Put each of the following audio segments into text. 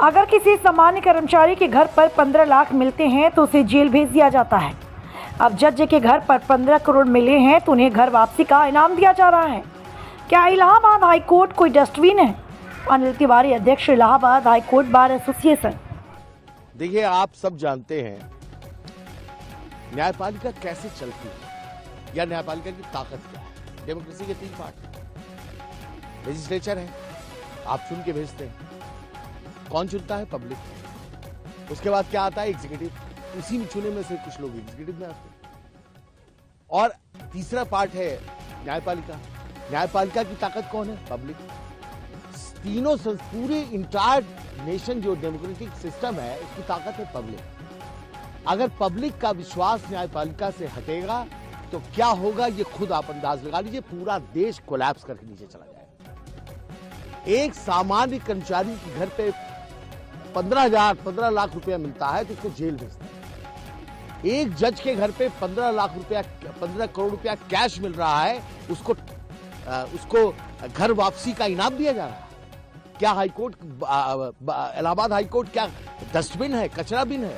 अगर किसी सामान्य कर्मचारी के घर पर 15 लाख मिलते हैं तो उसे जेल भेज दिया जाता है। अब जज के घर पर 15 करोड़ मिले हैं तो उन्हें घर वापसी का इनाम दिया जा रहा है। क्या इलाहाबाद हाई कोर्ट कोई डस्टबिन है? अनिल तिवारी, अध्यक्ष Allahabad high court bar association. देखिए, आप सब जानते हैं न्यायपालिका कैसे चलती है या न्यायपालिका की ताकत क्या है। डेमोक्रेसी के 3 पार्ट। लेजिस्लेचर है, आप चुन के भेजते हैं। कौन चुनता है? पब्लिक। उसके बाद क्या आता है? एग्जीक्यूटिव। उसी में चुने में से कुछ लोग एग्जीक्यूटिव में आते हैं। और तीसरा पार्ट है न्यायपालिका। न्यायपालिका की ताकत कौन है? पब्लिक। तीनों पूरे इंटायर नेशन जो डेमोक्रेटिक सिस्टम है उसकी ताकत है पब्लिक। अगर पब्लिक का विश्वास न्यायपालिका से हटेगा तो क्या होगा ये खुद आप अंदाज लगा लीजिए। पूरा देश कोलैप्स करके नीचे चला जाएगा। एक सामान्य कर्मचारी के घर पे 15 लाख रुपया मिलता है तो उसको जेल भेजते हैं। एक जज के घर पे 15 करोड़ रुपया कैश मिल रहा है, उसको घर वापसी का इनाम दिया जा रहा है। क्या हाईकोर्ट, इलाहाबाद हाईकोर्ट क्या डस्टबिन है, कचरा बिन है?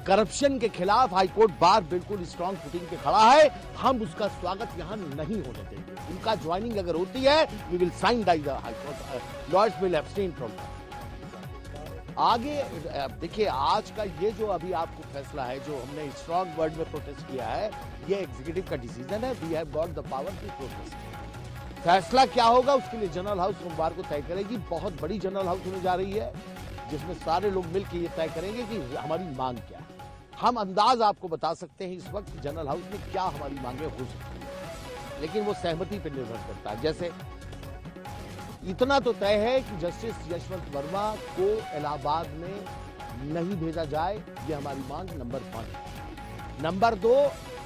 करप्शन के खिलाफ हाईकोर्ट बार बिल्कुल स्ट्रांग फुटिंग पे खड़ा है। हम उसका स्वागत यहां नहीं होने देंगे। उनका ज्वाइनिंग अगर होती है, we will sign the high court, lords will abstain from. आगे देखिए, आज का ये जो अभी आपको फैसला है, जो हमने स्ट्रांग वर्ड में प्रोटेस्ट किया है, ये एग्जीक्यूटिव का डिसीजन है। We have got the power to protest. फैसला क्या होगा उसके लिए जनरल हाउस सोमवार को तय करेगी। बहुत बड़ी जनरल हाउस होने जा रही है जिसमें सारे लोग मिलकर ये तय करेंगे कि हमारी मांग क्या है। हम अंदाज आपको बता सकते हैं इस वक्त जनरल हाउस में क्या हमारी मांगे हो सकती है, लेकिन वो सहमति पर निर्भर करता है। जैसे इतना तो तय है कि जस्टिस यशवंत वर्मा को इलाहाबाद में नहीं भेजा जाए, ये हमारी मांग नंबर 1। नंबर 2,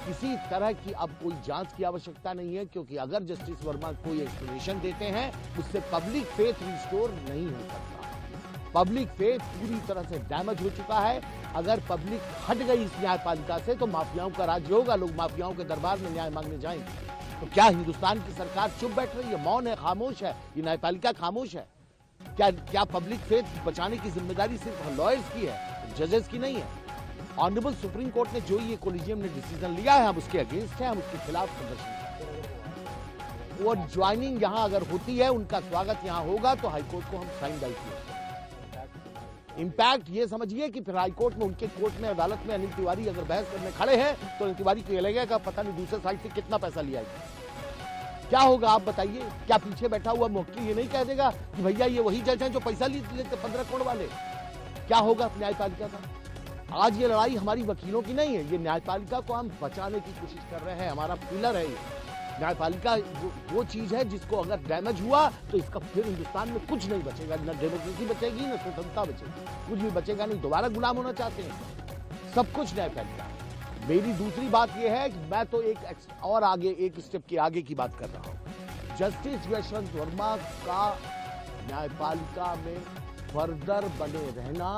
किसी तरह की अब कोई जांच की आवश्यकता नहीं है, क्योंकि अगर जस्टिस वर्मा कोई एक्सप्लेनेशन देते हैं उससे पब्लिक फेथ रिस्टोर नहीं हो सकता। पब्लिक फेथ पूरी तरह से डैमेज हो चुका है। अगर पब्लिक हट गई इस न्यायपालिका से तो माफियाओं का राज्य होगा। लोग माफियाओं के दरबार में न्याय मांगने जाएंगे। तो क्या हिंदुस्तान की सरकार चुप बैठ रही है, मौन है, खामोश है? ये न्यायपालिका खामोश है? क्या पब्लिक फेथ बचाने की जिम्मेदारी सिर्फ लॉयर्स की है, जजेस की नहीं है? ऑनरेबल सुप्रीम कोर्ट ने जो ये कोलिजियम ने डिसीजन लिया है, हम उसके अगेंस्ट हैं, हम उसके खिलाफ प्रदर्शन करते हैं। और ज्वाइनिंग यहां अगर होती है, उनका स्वागत यहां होगा तो हाईकोर्ट को हम साइन डाउट किए। इंपैक्ट ये समझिए कि फिर हाईकोर्ट में, उनके कोर्ट में, अदालत में अनिल तिवारी अगर बहस करने खड़े हैं तो अनिल तिवारी को ये लगेगा पता नहीं दूसरे साइड से कितना पैसा लिया है। क्या होगा आप बताइए? क्या पीछे बैठा हुआ मुवक्किल ये नहीं कह देगा कि भैया ये वही जज हैं जो पैसा लेते 15 करोड़ वाले? क्या होगा न्यायपालिका का? आज ये लड़ाई हमारी वकीलों की नहीं है, ये न्यायपालिका को हम बचाने की कोशिश कर रहे हैं। हमारा पिलर है ये न्यायपालिका। वो चीज है जिसको अगर डैमेज हुआ तो इसका फिर हिंदुस्तान में कुछ नहीं बचेगा। न डेमोक्रेसी बचेगी, न स्वतंत्रता बचेगी, कुछ भी बचेगा नहीं। दोबारा गुलाम होना चाहते हैं? सब कुछ न्यायपालिका। मेरी दूसरी बात यह है कि मैं तो एक स्टेप के आगे की बात कर रहा हूं। जस्टिस यशवंत वर्मा का न्यायपालिका में फर्दर बने रहना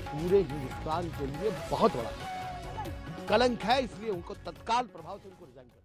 पूरे हिंदुस्तान के लिए बहुत बड़ा कलंक है। इसलिए उनको तत्काल प्रभाव से उनको रिजाइन करना